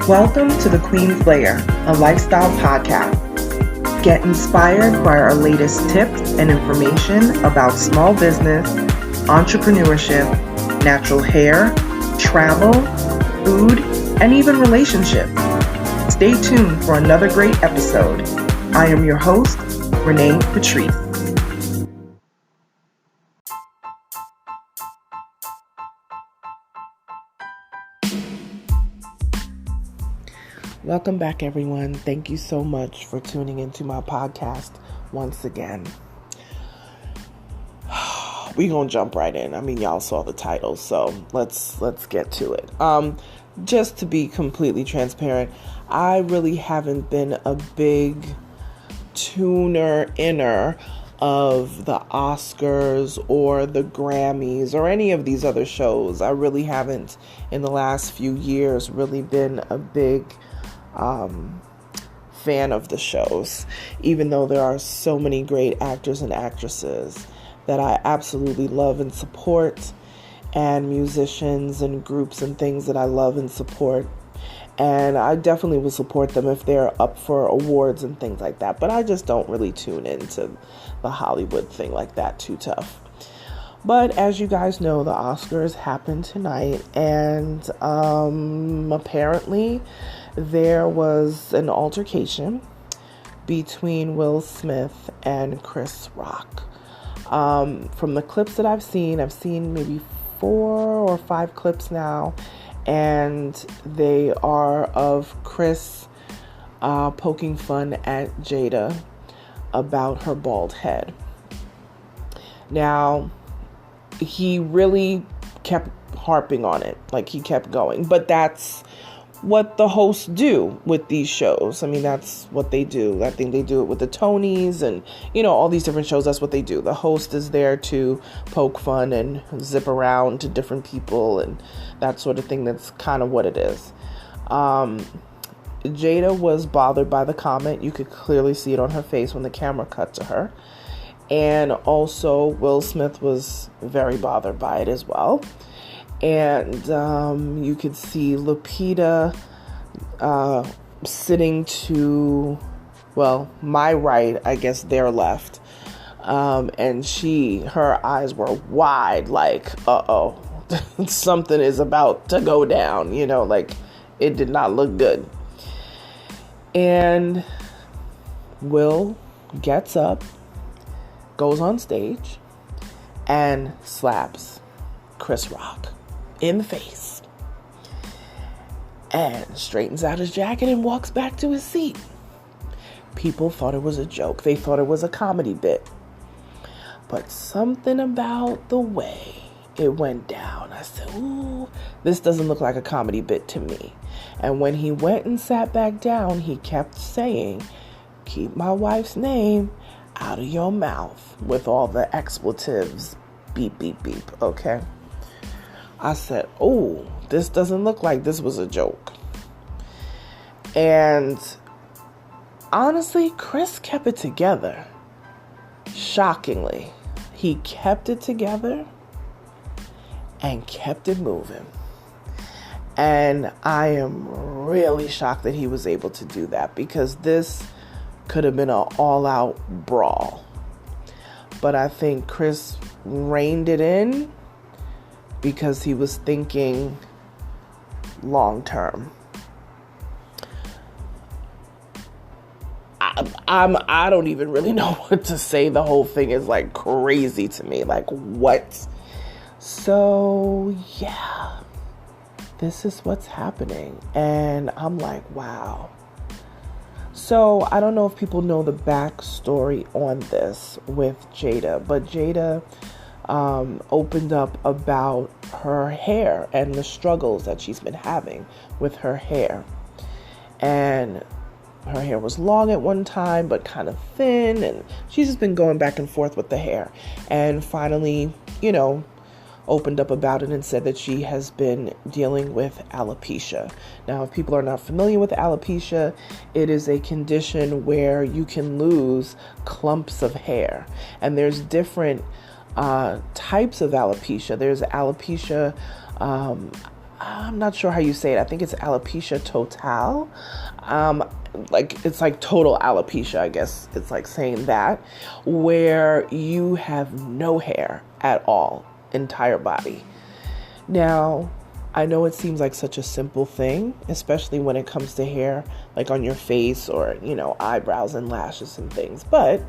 Welcome to The Queen's Lair, a lifestyle podcast. Get inspired by our latest tips and information about small business, entrepreneurship, natural hair, travel, food, and even relationships. Stay tuned for another great episode. I am your host, Renee Patrice. Welcome back, everyone. Thank you so much for tuning into my podcast once again. We're going to jump right in. I mean, y'all saw the title, so let's get to it. Just to be completely transparent, I really haven't been a big tuner-inner of the Oscars or the Grammys or any of these other shows. I really haven't, in the last few years, really been a big fan of the shows, even though there are so many great actors and actresses that I absolutely love and support, and musicians and groups and things that I love and support. And I definitely will support them if they're up for awards and things like that. But I just don't really tune into the Hollywood thing like that too tough. But as you guys know, the Oscars happened tonight, and apparently there was an altercation between Will Smith and Chris Rock. From the clips that I've seen maybe 4 or 5 clips now, and they are of Chris poking fun at Jada about her bald head. Now, he really kept harping on it, like he kept going, but that's what the hosts do with these shows. I mean, that's what they do. I think they do it with the Tonys and, all these different shows. That's what they do. The host is there to poke fun and zip around to different people and that sort of thing. That's kind of what it is. Jada was bothered by the comment. You could clearly see it on her face when the camera cut to her. And also, Will Smith was very bothered by it as well. And you could see Lupita sitting to, my right, I guess their left. And her eyes were wide, like, uh-oh, something is about to go down, like it did not look good. And Will gets up, goes on stage, and slaps Chris Rock in the face, and straightens out his jacket and walks back to his seat. People thought it was a joke. They thought it was a comedy bit. But something about the way it went down, I said, ooh, this doesn't look like a comedy bit to me. And when he went and sat back down, he kept saying, keep my wife's name out of your mouth, with all the expletives, beep, beep, beep, okay? I said, oh, this doesn't look like this was a joke. And honestly, Chris kept it together. Shockingly, he kept it together and kept it moving. And I am really shocked that he was able to do that, because this could have been an all-out brawl. But I think Chris reined it in because he was thinking long-term. I don't even really know what to say. The whole thing is like crazy to me. Like, what? So, yeah. This is what's happening. And I'm like, wow. So, I don't know if people know the backstory on this with Jada, but Jada opened up about her hair and the struggles that she's been having with her hair. And her hair was long at one time, but kind of thin, and she's just been going back and forth with the hair. And finally, opened up about it and said that she has been dealing with alopecia. Now, if people are not familiar with alopecia, it is a condition where you can lose clumps of hair. And there's different types of alopecia. There's alopecia I'm not sure how you say it. I think it's alopecia total. It's like total alopecia, I guess it's like saying that, where you have no hair at all, entire body. Now, I know it seems like such a simple thing, especially when it comes to hair, like on your face or, eyebrows and lashes and things. But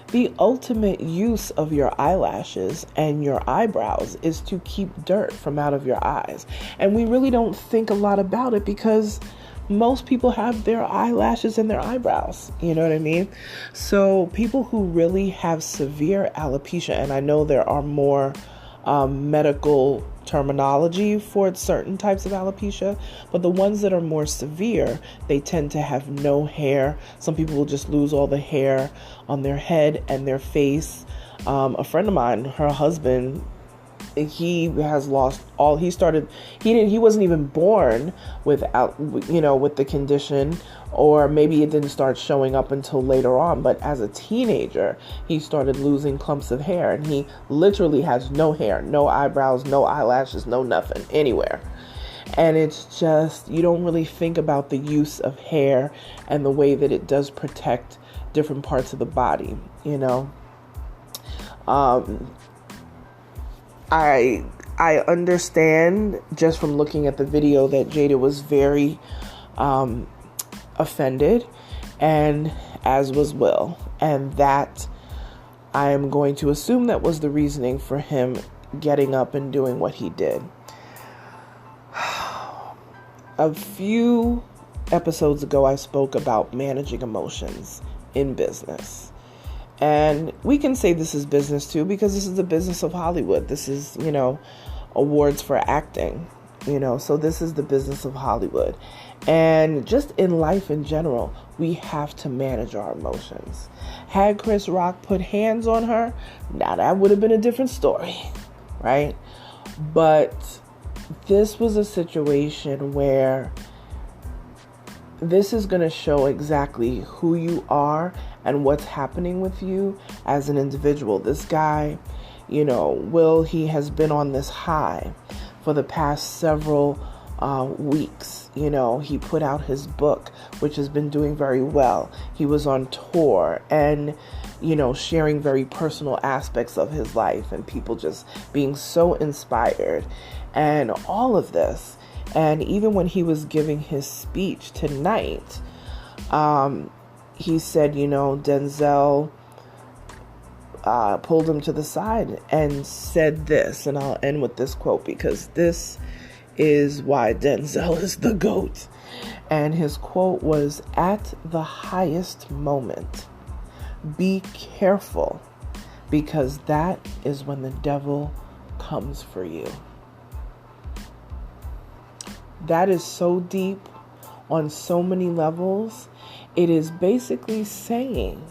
the ultimate use of your eyelashes and your eyebrows is to keep dirt from out of your eyes. And we really don't think a lot about it because most people have their eyelashes and their eyebrows. You know what I mean? So people who really have severe alopecia, and I know there are more medical terminology for certain types of alopecia, but the ones that are more severe, they tend to have no hair. Some people will just lose all the hair on their head and their face. A friend of mine, her husband, he has lost all. He wasn't even born without, with the condition, or maybe it didn't start showing up until later on. But as a teenager, he started losing clumps of hair, and he literally has no hair, no eyebrows, no eyelashes, no nothing anywhere. And it's just, you don't really think about the use of hair and the way that it does protect different parts of the body, I understand just from looking at the video that Jada was very offended, and as was Will, and that I am going to assume that was the reasoning for him getting up and doing what he did. A few episodes ago, I spoke about managing emotions in business. And we can say this is business too, because this is the business of Hollywood. This is, awards for acting, so this is the business of Hollywood. And just in life in general, we have to manage our emotions. Had Chris Rock put hands on her, now that would have been a different story, right? But this was a situation where this is going to show exactly who you are and what's happening with you as an individual. This guy, Will, he has been on this high for the past several weeks. He put out his book, which has been doing very well. He was on tour and, sharing very personal aspects of his life, and people just being so inspired and all of this. And even when he was giving his speech tonight, he said, Denzel pulled him to the side and said this, and I'll end with this quote because this is why Denzel is the GOAT. And his quote was, "At the highest moment, be careful, because that is when the devil comes for you." That is so deep on so many levels. It is basically saying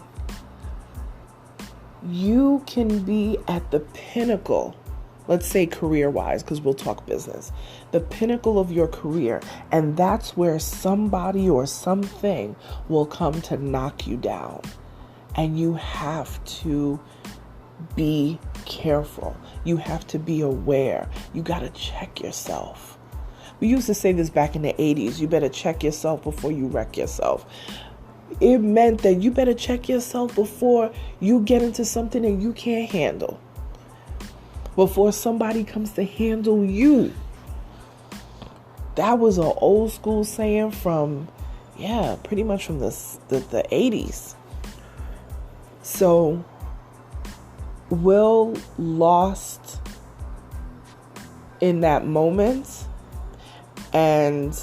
you can be at the pinnacle, let's say career-wise, because we'll talk business, the pinnacle of your career, and that's where somebody or something will come to knock you down. And you have to be careful. You have to be aware. You got to check yourself. We used to say this back in the 80s, you better check yourself before you wreck yourself. It meant that you better check yourself before you get into something that you can't handle. Before somebody comes to handle you. That was an old school saying from, pretty much from the 80s. So, Will lost in that moment. And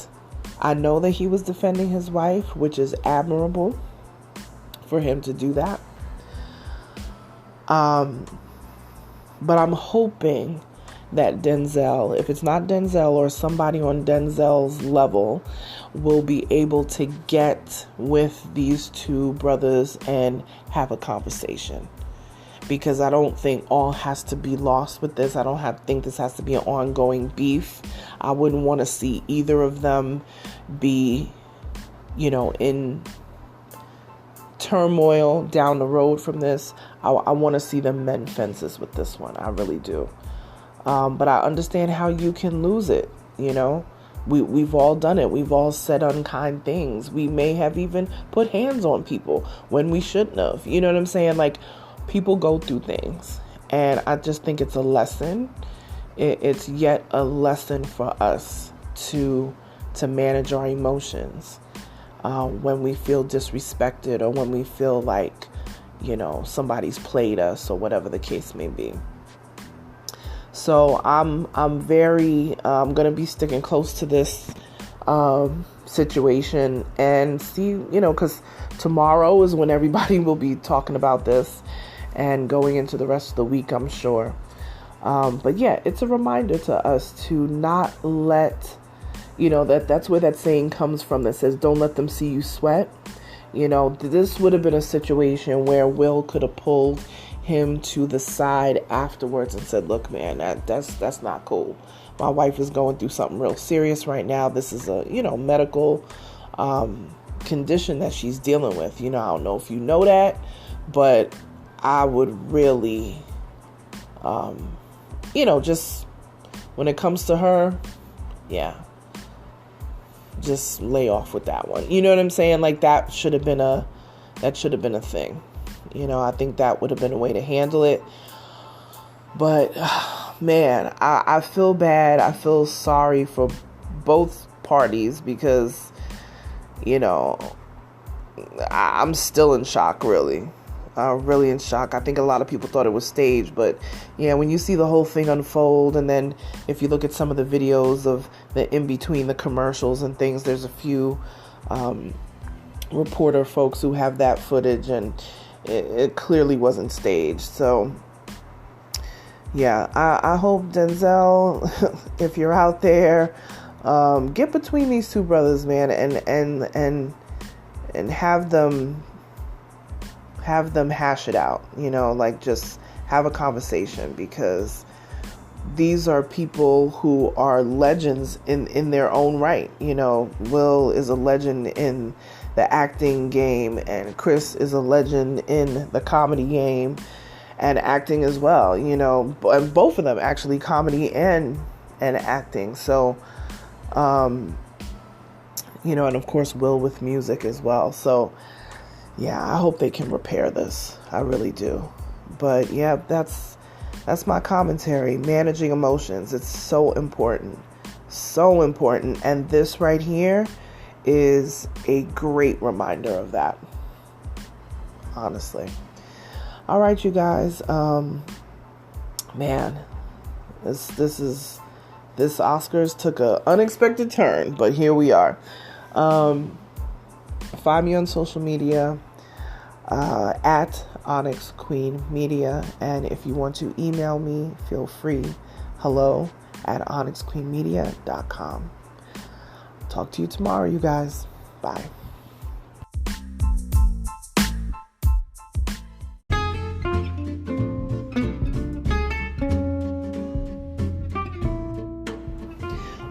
I know that he was defending his wife, which is admirable for him to do that. But I'm hoping that Denzel, if it's not Denzel or somebody on Denzel's level, will be able to get with these two brothers and have a conversation. Because I don't think all has to be lost with this. I don't think this has to be an ongoing beef. I wouldn't want to see either of them be, in turmoil down the road from this. I want to see them mend fences with this one. I really do. But I understand how you can lose it. you know? We've all done it. We've all said unkind things. We may have even put hands on people when we shouldn't have. You know what I'm saying? Like, people go through things. And I just think it's a lesson. It's yet a lesson for us to manage our emotions when we feel disrespected, or when we feel like, you know, somebody's played us, or whatever the case may be. So I'm going to be sticking close to this situation and see, you know, because tomorrow is when everybody will be talking about this, and going into the rest of the week, I'm sure. But yeah, it's a reminder to us to not let, you know, that's where that saying comes from that says, don't let them see you sweat. You know, this would have been a situation where Will could have pulled him to the side afterwards and said, look, man, that's not cool. My wife is going through something real serious right now. This is a, you know, medical condition that she's dealing with. You know, I don't know if you know that, but I would really, you know, just when it comes to her, yeah, just lay off with that one. You know what I'm saying? Like, that should have been a thing. You know, I think that would have been a way to handle it. But, man, I feel bad. I feel sorry for both parties because, you know, I'm still in shock, really. Really in shock. I think a lot of people thought it was staged, but yeah, when you see the whole thing unfold, and then if you look at some of the videos of the in between the commercials and things, there's a few reporter folks who have that footage, and it clearly wasn't staged. So yeah, I hope, Denzel, if you're out there, get between these two brothers, man, and have them hash it out, you know, like, just have a conversation, because these are people who are legends in their own right. You know, Will is a legend in the acting game, and Chris is a legend in the comedy game and acting as well, you know, and both of them actually, comedy and acting. So, you know, and of course Will with music as well. So yeah, I hope they can repair this. I really do. But yeah, that's my commentary. Managing emotions. It's so important. So important. And this right here is a great reminder of that. Honestly. All right, you guys. Man, this Oscars took an unexpected turn, but here we are. Find me on social media at Onyx Queen Media, and if you want to email me, feel free. hello@onyxqueenmedia.com. Talk to you tomorrow, you guys. Bye.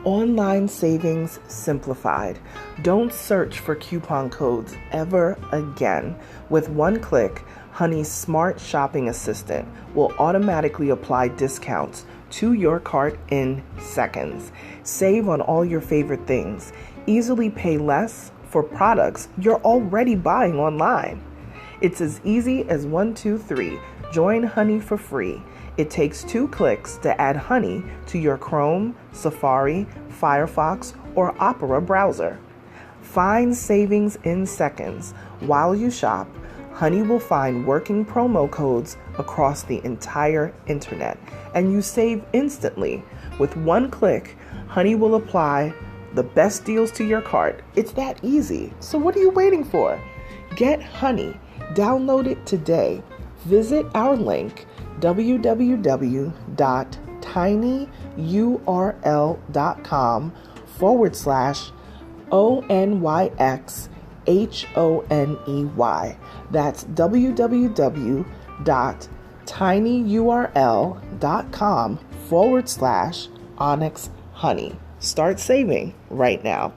Online savings simplified. Don't search for coupon codes ever again. With one click, Honey's smart shopping assistant will automatically apply discounts to your cart in seconds. Save on all your favorite things. Easily pay less for products you're already buying online. It's as easy as 1, 2, 3. Join Honey for free. It takes 2 clicks to add Honey to your Chrome, Safari, Firefox, or Opera browser. Find savings in seconds. While you shop, Honey will find working promo codes across the entire internet, and you save instantly. With one click, Honey will apply the best deals to your cart. It's that easy. So what are you waiting for? Get Honey. Download it today. Visit our link, www.tinyurl.com/ONYXHONEY. That's www.tinyurl.com/Onyx Honey. Start saving right now.